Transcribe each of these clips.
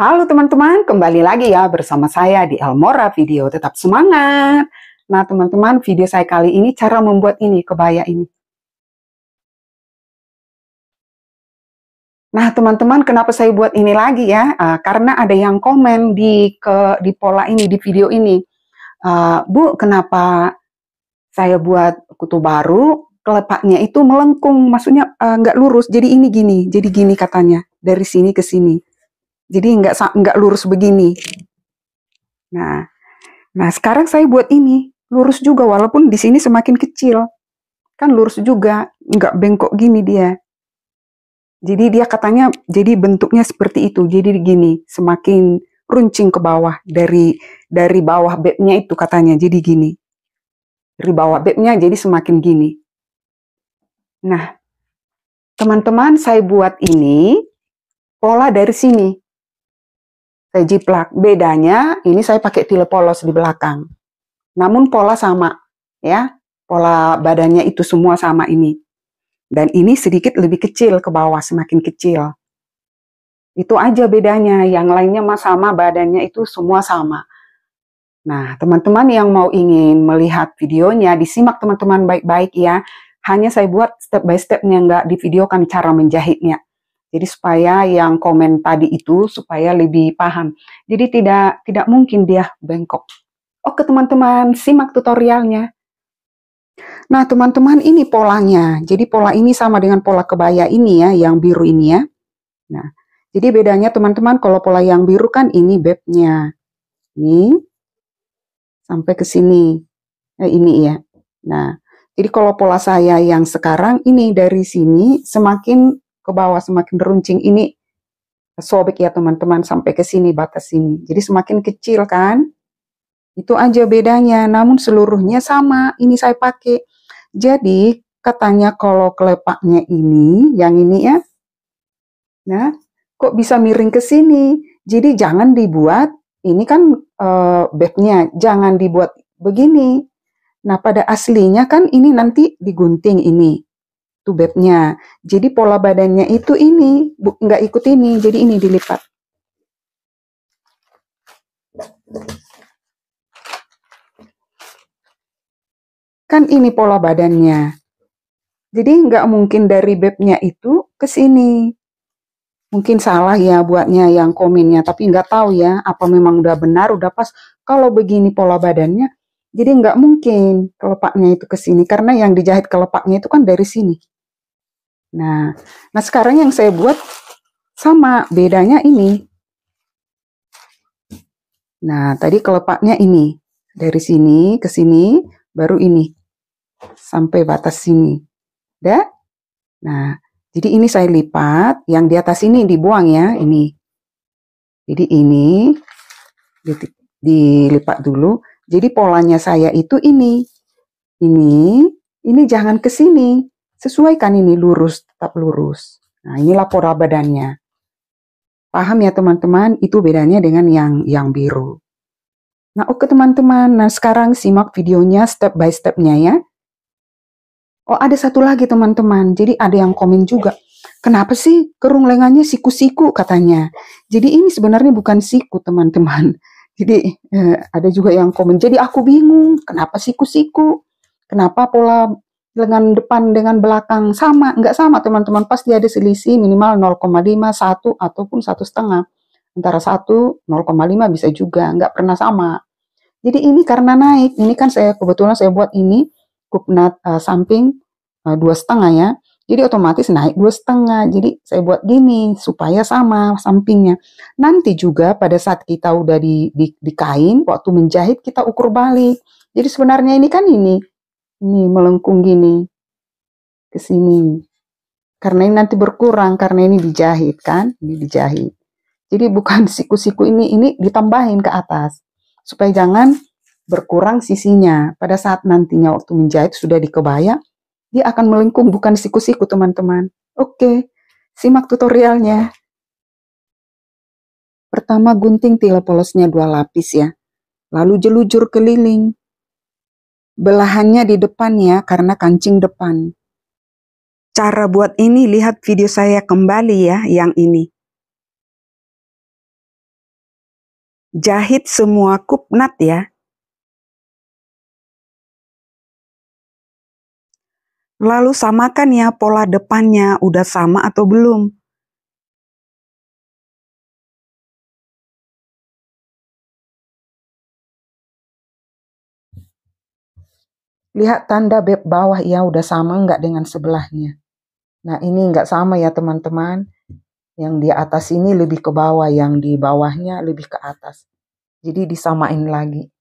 Halo teman-teman, kembali lagi ya bersama saya di Almora Video. Tetap semangat. Nah teman-teman, video saya kali ini cara membuat ini, kebaya ini. Nah teman-teman, kenapa saya buat ini lagi ya? Karena ada yang komen di pola ini, di video ini. Bu, kenapa saya buat kutu baru, kelepaknya itu melengkung, maksudnya nggak lurus, jadi ini gini, jadi gini katanya, dari sini ke sini. Jadi nggak lurus begini. Nah, Nah, sekarang saya buat ini, lurus juga walaupun di sini semakin kecil. Kan lurus juga, nggak bengkok gini dia. Jadi dia katanya, jadi bentuknya seperti itu. Jadi gini, semakin runcing ke bawah dari bawah babnya itu katanya. Jadi gini, dari bawah babnya jadi semakin gini. Nah, teman-teman, saya buat ini pola dari sini. Saya jiplak. Bedanya, ini saya pakai tile polos di belakang. Namun pola sama, ya. Pola badannya itu semua sama ini. Dan ini sedikit lebih kecil ke bawah, semakin kecil. Itu aja bedanya, yang lainnya sama, badannya itu semua sama. Nah, teman-teman yang mau ingin melihat videonya, disimak teman-teman baik-baik ya. Hanya saya buat step by step-nya, nggak divideokan cara menjahitnya. Jadi supaya yang komen tadi itu, supaya lebih paham. Jadi tidak mungkin dia bengkok. Oke teman-teman, simak tutorialnya. Nah, teman-teman, ini polanya. Jadi pola ini sama dengan pola kebaya ini ya, yang biru ini ya. Nah, jadi bedanya teman-teman, kalau pola yang biru kan ini babnya. Ini sampai ke sini. Ini ya. Nah, jadi kalau pola saya yang sekarang ini dari sini semakin ke bawah, semakin runcing. Ini sobek ya teman-teman, sampai ke sini, batas sini. Jadi semakin kecil kan. Itu aja bedanya, namun seluruhnya sama. Ini saya pakai. Jadi katanya kalau kelepaknya ini, yang ini ya, nah kok bisa miring ke sini? Jadi jangan dibuat, ini kan babnya, jangan dibuat begini. Nah pada aslinya kan ini nanti digunting ini, tuh babnya. Jadi pola badannya itu ini, nggak ikut ini, jadi ini dilipat. Kan ini pola badannya. Jadi nggak mungkin dari babnya itu ke sini. Mungkin salah ya buatnya yang komennya, tapi nggak tahu ya apa memang udah benar, udah pas. Kalau begini pola badannya, jadi nggak mungkin kelepaknya itu ke sini, karena yang dijahit kelepaknya itu kan dari sini. Nah, sekarang yang saya buat sama, bedanya ini. Nah, tadi kelepaknya ini, dari sini ke sini, baru ini, sampai batas sini. Udah? Nah, jadi ini saya lipat, yang di atas ini dibuang ya, ini. Jadi ini dilipat dulu. Jadi polanya saya itu ini. Ini jangan ke sini. Sesuaikan ini lurus, tetap lurus. Nah, inilah pola badannya. Paham ya teman-teman? Itu bedanya dengan yang biru. Nah, oke teman-teman. Nah, sekarang simak videonya step by step-nya ya. Oh, ada satu lagi teman-teman. Jadi ada yang komen juga. Kenapa sih kerung lengannya siku-siku katanya. Jadi ini sebenarnya bukan siku teman-teman. Jadi ada juga yang komen. Jadi aku bingung. Kenapa siku-siku? Kenapa pola lengan depan dengan belakang sama? Enggak sama teman-teman. Pasti ada selisih minimal 0,5, 1, ataupun 1,5. Antara 1, 0,5 bisa juga. Enggak pernah sama. Jadi ini karena naik. Ini kan kebetulan saya buat ini kupnat samping 2,5 ya. Jadi otomatis naik 2,5. Jadi saya buat gini supaya sama sampingnya. Nanti juga pada saat kita udah di kain, waktu menjahit kita ukur balik. Jadi sebenarnya ini kan ini melengkung gini ke sini. Karena ini nanti berkurang karena ini dijahit kan, ini dijahit. Jadi bukan siku-siku ini ditambahin ke atas supaya jangan berkurang sisinya. Pada saat nantinya waktu menjahit sudah dikebaya, dia akan melengkung, bukan siku-siku teman-teman. Oke, simak tutorialnya. Pertama gunting tile polosnya 2 lapis ya. Lalu jelujur keliling. Belahannya di depan ya, karena kancing depan. Cara buat ini lihat video saya kembali ya, yang ini. Jahit semua kupnat ya. Lalu samakan ya pola depannya, udah sama atau belum. Lihat tanda bawah ya, udah sama nggak dengan sebelahnya. Nah ini nggak sama ya teman-teman. Yang di atas ini lebih ke bawah, yang di bawahnya lebih ke atas. Jadi disamain lagi.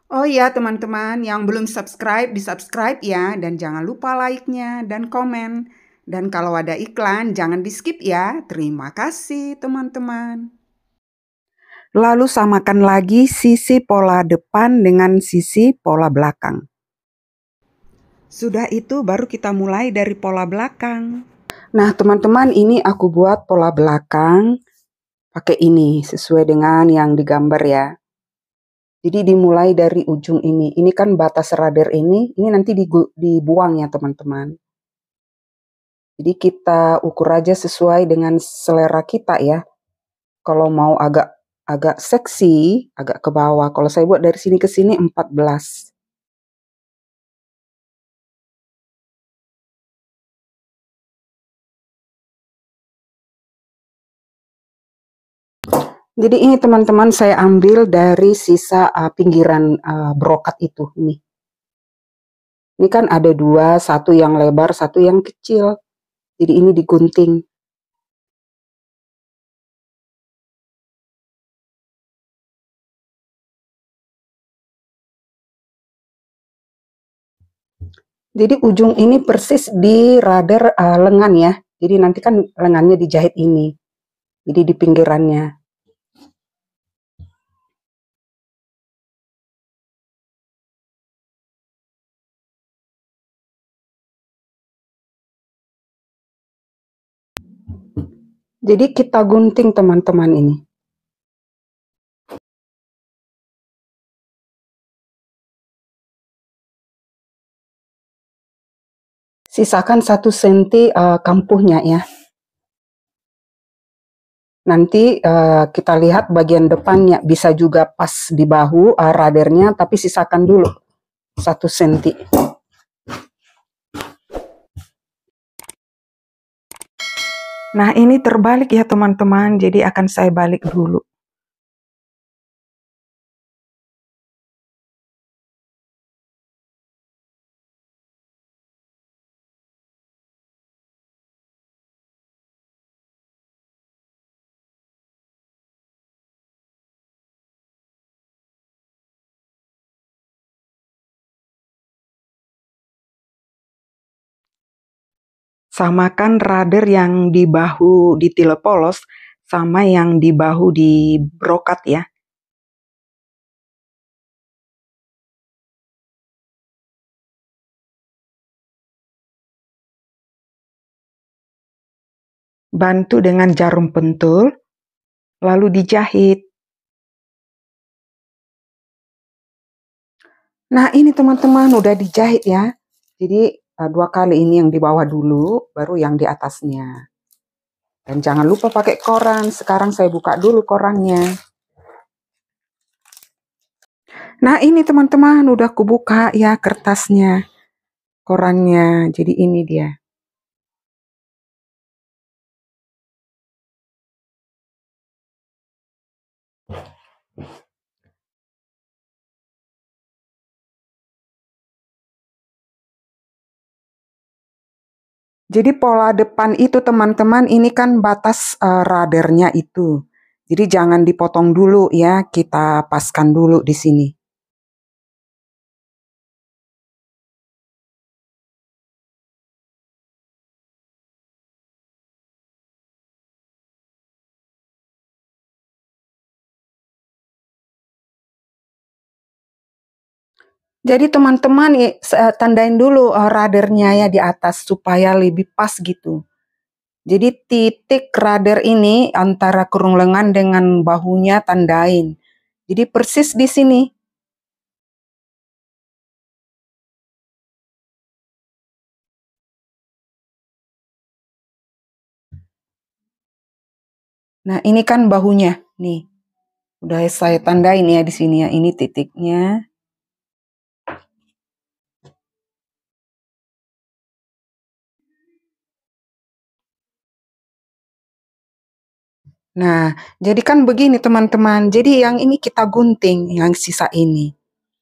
Oh iya teman-teman, yang belum subscribe, di-subscribe ya. Dan jangan lupa like-nya dan komen. Dan kalau ada iklan, jangan di-skip ya. Terima kasih teman-teman. Lalu samakan lagi sisi pola depan dengan sisi pola belakang. Sudah itu baru kita mulai dari pola belakang. Nah teman-teman, ini aku buat pola belakang pakai ini sesuai dengan yang digambar ya. Jadi dimulai dari ujung ini. Ini kan batas radar ini nanti dibuang ya teman-teman. Jadi kita ukur aja sesuai dengan selera kita ya. Kalau mau agak seksi, agak ke bawah. Kalau saya buat dari sini ke sini 14. Jadi ini teman-teman saya ambil dari sisa pinggiran brokat itu nih. Ini kan ada dua, satu yang lebar, satu yang kecil. Jadi ini digunting. Jadi ujung ini persis di radar lengan ya. Jadi nanti kan lengannya dijahit ini. Jadi di pinggirannya. Jadi kita gunting teman-teman ini. Sisakan 1 senti kampuhnya ya. Nanti kita lihat bagian depannya, bisa juga pas di bahu radarnya, tapi sisakan dulu 1 senti. Nah ini terbalik ya teman-teman, jadi akan saya balik dulu. Samakan radar yang di bahu di tile polos sama yang di bahu di brokat ya. Bantu dengan jarum pentul, lalu dijahit. Nah ini teman-teman udah dijahit ya. Jadi 2 kali ini yang di bawah dulu, baru yang di atasnya. Dan jangan lupa pakai koran. Sekarang saya buka dulu korannya. Nah ini teman-teman udah kubuka ya kertasnya, korannya. Jadi ini dia. Jadi pola depan itu teman-teman, ini kan batas radarnya itu. Jadi jangan dipotong dulu ya, kita paskan dulu di sini. Jadi teman-teman tandain dulu radarnya ya di atas supaya lebih pas gitu. Jadi titik radar ini antara kurung lengan dengan bahunya tandain. Jadi persis di sini. Nah, ini kan bahunya. Nih, udah saya tandain ya di sini ya. Ini titiknya. Nah, jadi kan begini teman-teman. Jadi yang ini kita gunting, yang sisa ini.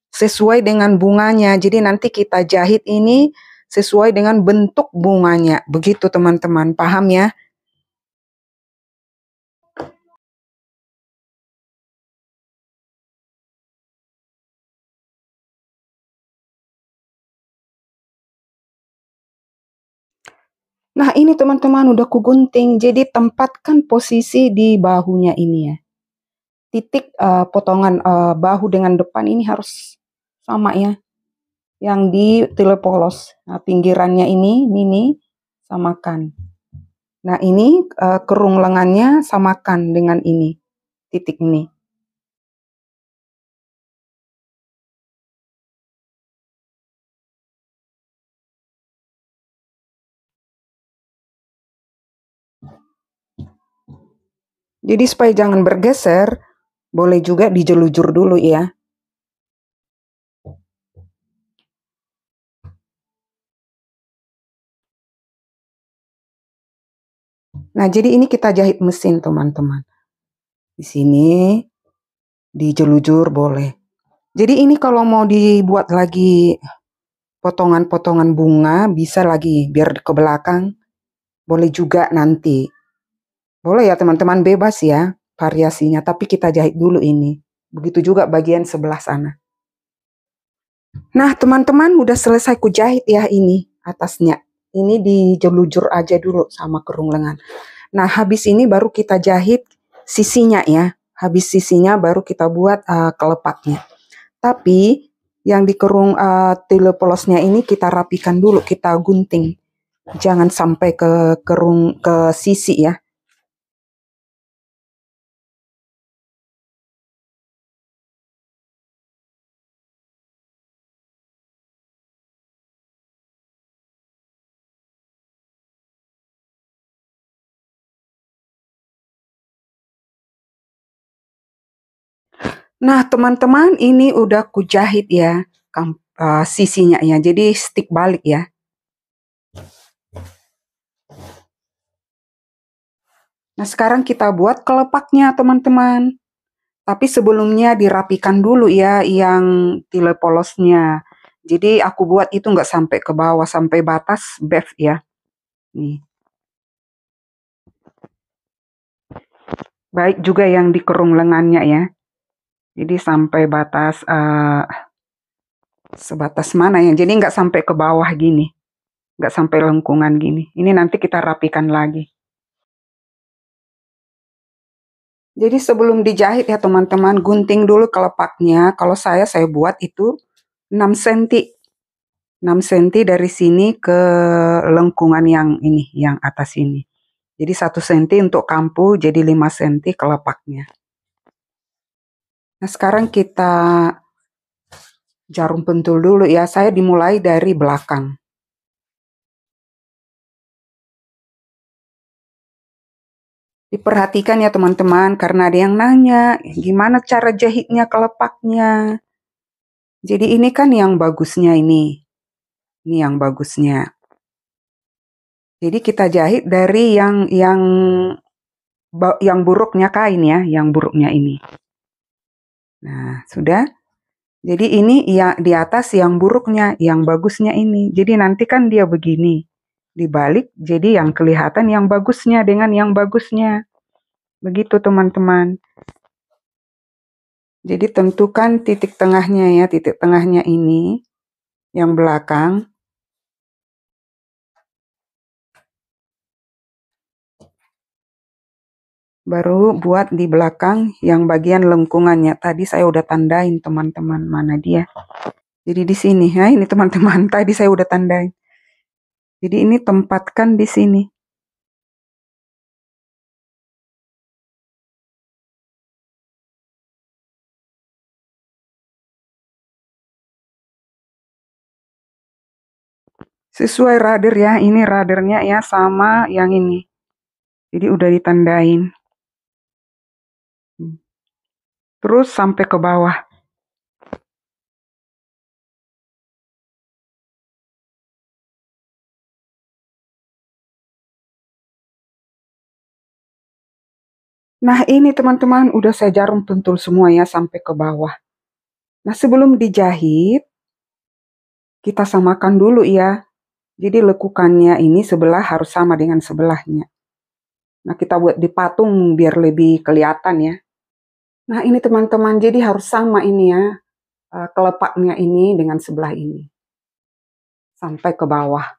Sesuai dengan bunganya. Jadi nanti kita jahit ini sesuai dengan bentuk bunganya. Begitu teman-teman, paham ya? Nah, ini teman-teman udah kugunting. Jadi tempatkan posisi di bahunya ini ya. Titik potongan bahu dengan depan ini harus sama ya. Yang di tile polos. Nah, pinggirannya ini samakan. Nah, ini kerung lengannya samakan dengan ini. Titik ini. Jadi supaya jangan bergeser, boleh juga dijelujur dulu ya. Nah, jadi ini kita jahit mesin teman-teman. Di sini dijelujur boleh. Jadi ini kalau mau dibuat lagi potongan-potongan bunga bisa lagi biar ke belakang. Boleh juga nanti. Boleh ya teman-teman, bebas ya variasinya, tapi kita jahit dulu ini. Begitu juga bagian sebelah sana. Nah, teman-teman udah selesai ku jahit ya ini atasnya. Ini dijelujur aja dulu sama kerung lengan. Nah, habis ini baru kita jahit sisinya ya. Habis sisinya baru kita buat kelepaknya. Tapi yang di kerung tile polosnya ini kita rapikan dulu, kita gunting. Jangan sampai ke kerung ke sisi ya. Nah, teman-teman, ini udah kujahit ya sisinya ya. Jadi stick balik ya. Nah, sekarang kita buat kelepaknya, teman-teman. Tapi sebelumnya dirapikan dulu ya yang tile polosnya. Jadi aku buat itu nggak sampai ke bawah, sampai batas bev ya. Nih. Baik juga yang di kerung lengannya ya. Jadi sampai batas sebatas mana ya. Jadi nggak sampai ke bawah gini. Nggak sampai lengkungan gini. Ini nanti kita rapikan lagi. Jadi sebelum dijahit ya teman-teman, gunting dulu kelepaknya. Kalau saya buat itu 6 cm. 6 cm dari sini ke lengkungan yang ini, yang atas ini. Jadi 1 cm untuk kampu, jadi 5 cm kelepaknya. Nah, sekarang kita jarum pentul dulu ya. Saya dimulai dari belakang. Diperhatikan ya teman-teman, karena ada yang nanya, gimana cara jahitnya kelepaknya. Jadi ini kan yang bagusnya ini. Ini yang bagusnya. Jadi kita jahit dari yang buruknya kain ya, yang buruknya ini. Nah, sudah. Jadi ini ya di atas yang buruknya, yang bagusnya ini. Jadi nanti kan dia begini. Dibalik, jadi yang kelihatan yang bagusnya dengan yang bagusnya. Begitu teman-teman. Jadi tentukan titik tengahnya ya, titik tengahnya ini. Yang belakang. Baru buat di belakang yang bagian lengkungannya. Tadi saya udah tandain teman-teman, mana dia. Jadi di sini, ya ini teman-teman, tadi saya udah tandain. Jadi ini tempatkan di sini. Sesuai rader ya, ini radernya ya sama yang ini. Jadi udah ditandain. terus sampai ke bawah. Nah ini teman-teman udah saya jarum pentul semua ya sampai ke bawah. Nah sebelum dijahit, kita samakan dulu ya. Jadi lekukannya ini sebelah harus sama dengan sebelahnya. Nah kita buat di patung biar lebih kelihatan ya. Nah ini teman-teman jadi harus sama ini ya. Kelepaknya ini dengan sebelah ini. Sampai ke bawah.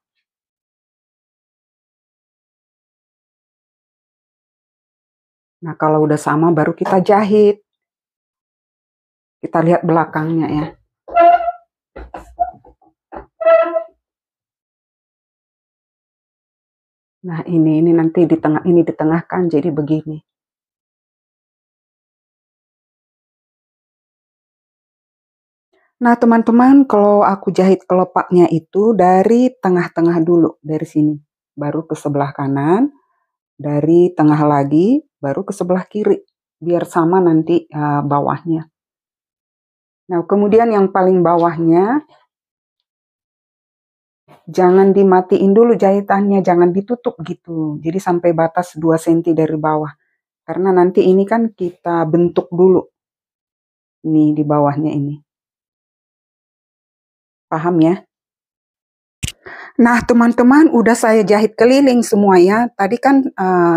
Nah kalau udah sama baru kita jahit. Kita lihat belakangnya ya. Nah ini nanti di tengah ini ditengahkan jadi begini. Nah teman-teman kalau aku jahit kelepaknya itu dari tengah-tengah dulu dari sini. Baru ke sebelah kanan, dari tengah lagi, baru ke sebelah kiri. Biar sama nanti bawahnya. Nah kemudian yang paling bawahnya, jangan dimatiin dulu jahitannya, jangan ditutup gitu. Jadi sampai batas 2 cm dari bawah. Karena nanti ini kan kita bentuk dulu. Ini di bawahnya ini. Paham ya? Nah teman-teman udah saya jahit keliling semua ya. Tadi kan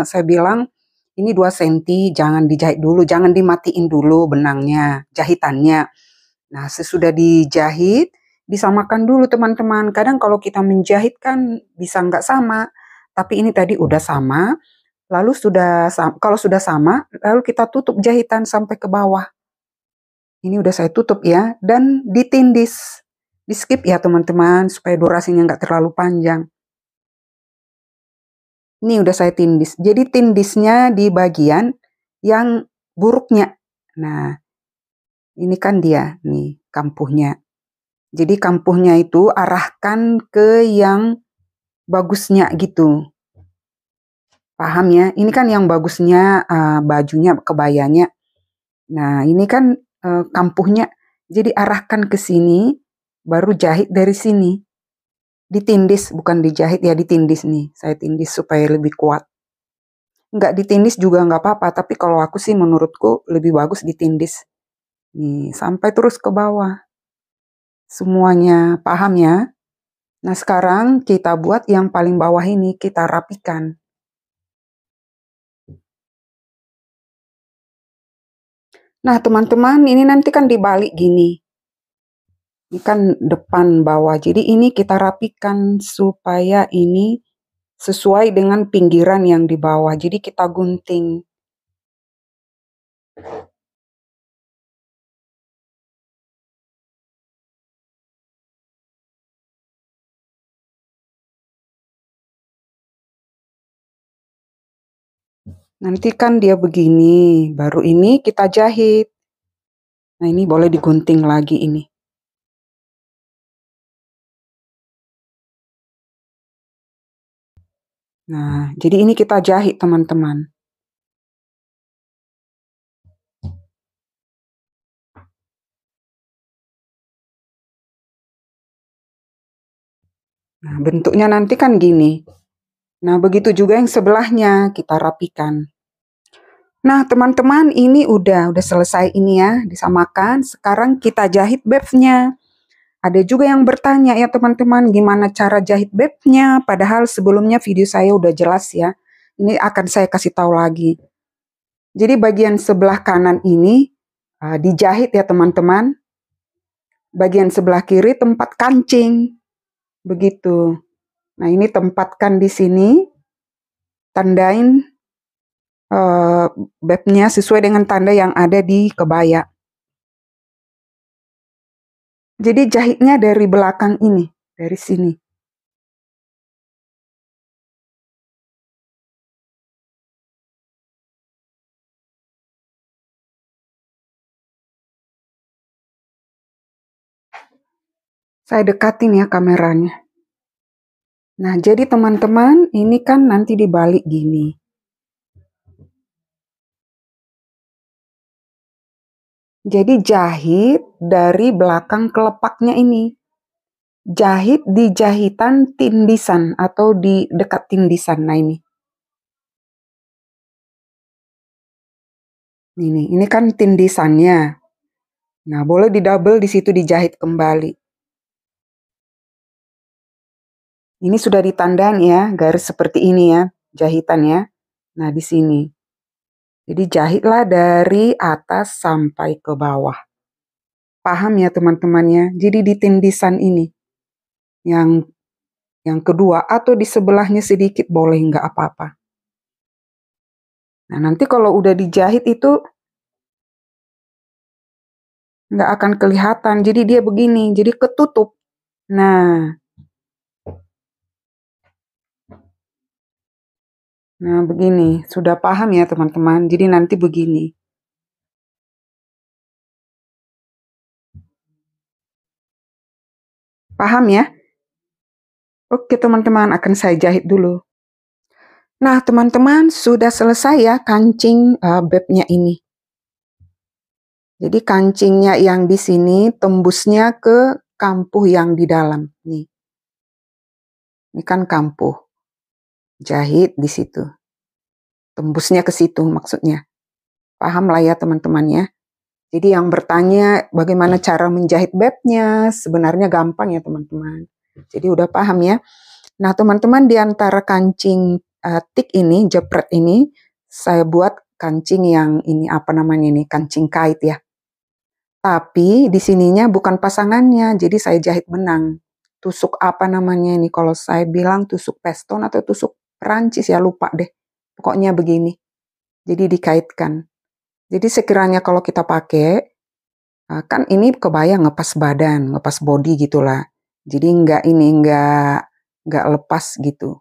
saya bilang ini 2 cm, jangan dijahit dulu, jangan dimatiin dulu benangnya, jahitannya. Nah sesudah dijahit, disamakan dulu teman-teman. Kadang kalau kita menjahit kan bisa nggak sama. Tapi ini tadi udah sama, lalu kalau sudah sama, lalu kita tutup jahitan sampai ke bawah. Ini udah saya tutup ya, dan ditindis. Di skip ya teman-teman, supaya durasinya nggak terlalu panjang. Ini udah saya tindis. Jadi tindisnya di bagian yang buruknya. Nah, ini kan dia, nih kampuhnya. Jadi kampuhnya itu arahkan ke yang bagusnya gitu. Paham ya? Ini kan yang bagusnya bajunya, kebayanya. Nah, ini kan kampuhnya. Jadi arahkan ke sini, baru jahit dari sini. Ditindis, bukan dijahit ya, ditindis nih. Saya tindis supaya lebih kuat. Nggak ditindis juga nggak apa-apa, tapi kalau aku sih menurutku lebih bagus ditindis. Nih, sampai terus ke bawah. Semuanya paham ya? Nah, sekarang kita buat yang paling bawah ini, kita rapikan. Nah, teman-teman, ini nanti kan dibalik gini. Ini kan depan bawah. Jadi ini kita rapikan supaya ini sesuai dengan pinggiran yang di bawah. Jadi kita gunting. Nanti kan dia begini, baru ini kita jahit. Nah ini boleh digunting lagi ini. Nah, jadi ini kita jahit teman-teman. Nah, bentuknya nanti kan gini. Nah, begitu juga yang sebelahnya kita rapikan. Nah, teman-teman, ini udah selesai ini ya, disamakan. Sekarang kita jahit babnya. Ada juga yang bertanya ya teman-teman, gimana cara jahit babnya? Padahal sebelumnya video saya udah jelas ya. Ini akan saya kasih tahu lagi. Jadi bagian sebelah kanan ini dijahit ya teman-teman. Bagian sebelah kiri tempat kancing. Begitu. Nah ini tempatkan di sini. Tandain babnya sesuai dengan tanda yang ada di kebaya. Jadi jahitnya dari belakang ini, dari sini. Saya dekatin ya kameranya. Nah, jadi teman-teman, ini kan nanti dibalik gini. Jadi jahit dari belakang kelepaknya ini. Jahit di jahitan tindisan atau di dekat tindisan. Nah ini kan tindisannya. Nah, boleh didouble di situ dijahit kembali. Ini sudah ditandai ya, garis seperti ini ya, jahitan ya. Nah, di sini. Jadi jahitlah dari atas sampai ke bawah. Paham ya teman-temannya? Jadi di tindisan ini yang kedua atau di sebelahnya sedikit boleh nggak apa-apa. Nah, nanti kalau udah dijahit itu nggak akan kelihatan. Jadi dia begini, jadi ketutup. Nah, begini. Sudah paham ya teman-teman? Jadi nanti begini. Paham ya? Oke teman-teman, akan saya jahit dulu. Nah teman-teman, sudah selesai ya kancing babnya ini. Jadi kancingnya yang di sini tembusnya ke kampuh yang di dalam. Nih. Ini kan kampuh. Jahit di situ. Tembusnya ke situ maksudnya. Paham lah ya teman-teman ya. Jadi yang bertanya bagaimana cara menjahit babnya, sebenarnya gampang ya teman-teman. Jadi udah paham ya. Nah teman-teman, di antara kancing tik ini, jepret ini, saya buat kancing yang ini apa namanya ini, kancing kait ya. Tapi di sininya bukan pasangannya, jadi saya jahit benang. Tusuk apa namanya ini, kalau saya bilang tusuk peston atau tusuk Perancis ya, lupa deh. Pokoknya begini. Jadi dikaitkan. Jadi sekiranya kalau kita pakai, kan ini kebayang ngepas badan, ngepas body gitulah. Jadi nggak lepas gitu.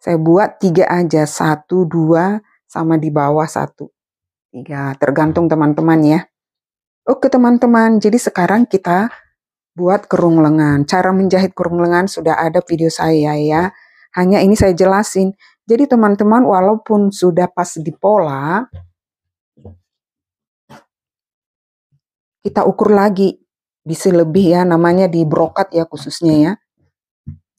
Saya buat 3 aja, 1, 2, sama di bawah 1. 3, tergantung teman-teman ya. Oke teman-teman, jadi sekarang kita buat kerung lengan. Cara menjahit kerung lengan sudah ada video saya ya. Hanya ini saya jelasin. Jadi teman-teman, walaupun sudah pas di pola, kita ukur lagi. Bisa lebih ya, namanya di brokat ya khususnya ya.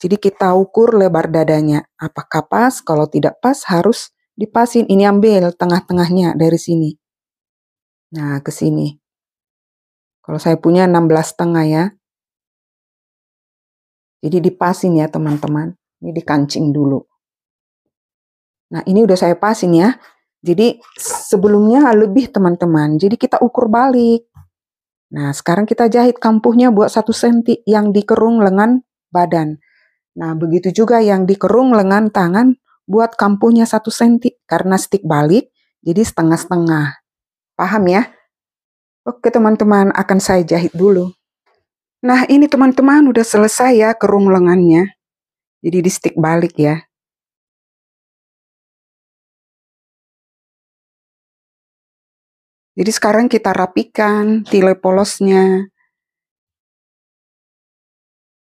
Jadi kita ukur lebar dadanya. Apakah pas? Kalau tidak pas harus dipasin. Ini ambil tengah-tengahnya dari sini. Nah, ke sini. Kalau saya punya 16,5 ya. Jadi dipasin ya teman-teman. Ini dikancing dulu. Nah, ini udah saya pasin ya. Jadi sebelumnya lebih teman-teman. Jadi kita ukur balik. Nah, sekarang kita jahit kampuhnya buat 1 cm yang dikerung lengan badan. Nah, begitu juga yang dikerung lengan tangan buat kampuhnya 1 cm. Karena stick balik, jadi setengah-setengah. Paham ya? Oke teman-teman, akan saya jahit dulu. Nah, ini teman-teman udah selesai ya kerung lengannya. Jadi di stick balik ya. Jadi sekarang kita rapikan tile polosnya.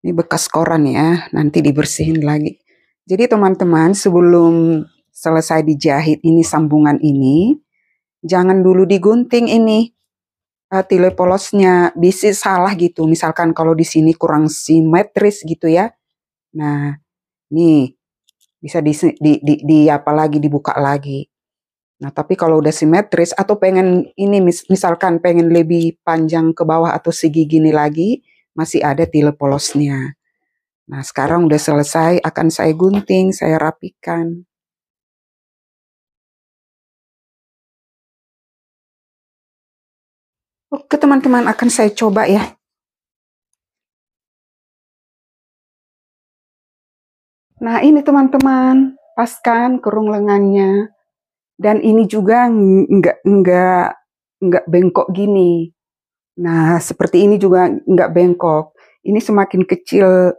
Ini bekas koran ya, nanti dibersihin lagi. Jadi teman-teman, sebelum selesai dijahit ini sambungan ini, jangan dulu digunting ini tile polosnya. Bisa salah gitu. Misalkan kalau di sini kurang simetris gitu ya. Nah, nih bisa apa lagi dibuka lagi. Nah, tapi kalau udah simetris atau pengen ini misalkan pengen lebih panjang ke bawah atau segi gini lagi, masih ada tile polosnya. Nah, sekarang udah selesai, akan saya gunting, saya rapikan. Oke teman-teman, akan saya coba ya. Nah, ini teman-teman, pas kan kerung lengannya. Dan ini juga nggak bengkok gini. Nah, seperti ini juga nggak bengkok. Ini semakin kecil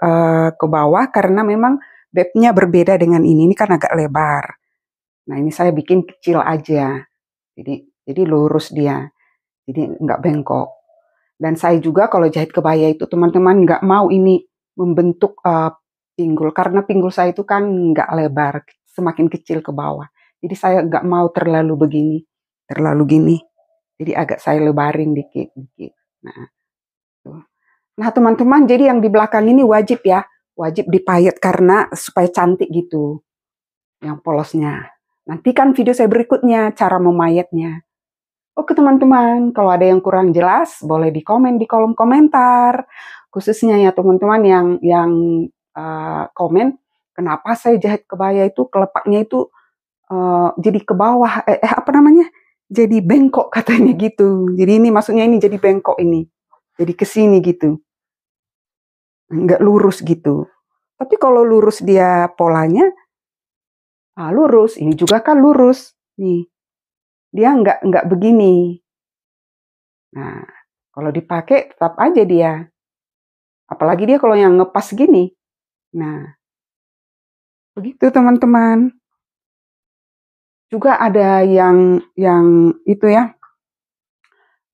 ke bawah karena memang babnya berbeda dengan ini. Ini kan agak lebar. Nah, ini saya bikin kecil aja. Jadi lurus dia. Jadi nggak bengkok. Dan saya juga kalau jahit kebaya itu teman-teman nggak mau ini membentuk pinggul. Karena pinggul saya itu kan nggak lebar. Semakin kecil ke bawah. Jadi saya nggak mau terlalu begini. Terlalu gini. Jadi agak saya lebarin dikit-dikit. Nah, tuh. Nah teman-teman, jadi yang di belakang ini wajib ya, wajib dipayet karena supaya cantik gitu, yang polosnya. Nantikan video saya berikutnya cara memayetnya. Oke teman-teman, kalau ada yang kurang jelas, boleh di komen di kolom komentar. Khususnya ya teman-teman yang komen, kenapa saya jahit kebaya itu kelepaknya itu jadi ke bawah, apa namanya? Jadi bengkok katanya gitu. Jadi ini maksudnya ini jadi bengkok ini, jadi ke sini gitu, nggak lurus gitu. Tapi kalau lurus dia polanya, lurus. Ini juga kan lurus, nih. Dia nggak begini. Nah, kalau dipakai tetap aja dia. Apalagi dia kalau yang ngepas gini. Nah, begitu teman-teman. Juga ada yang itu ya.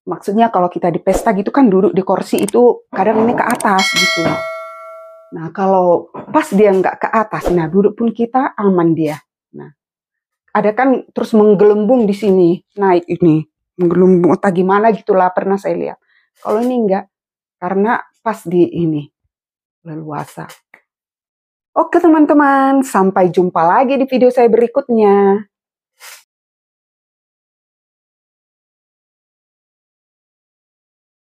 Maksudnya kalau kita di pesta gitu kan duduk di kursi itu kadang ini ke atas gitu. Nah, kalau pas dia nggak ke atas, nah duduk pun kita aman dia. Nah, ada kan terus menggelembung di sini, naik ini. Menggelembung, entah gimana gitulah pernah saya lihat. Kalau ini enggak, karena pas di ini, leluasa. Oke teman-teman, sampai jumpa lagi di video saya berikutnya.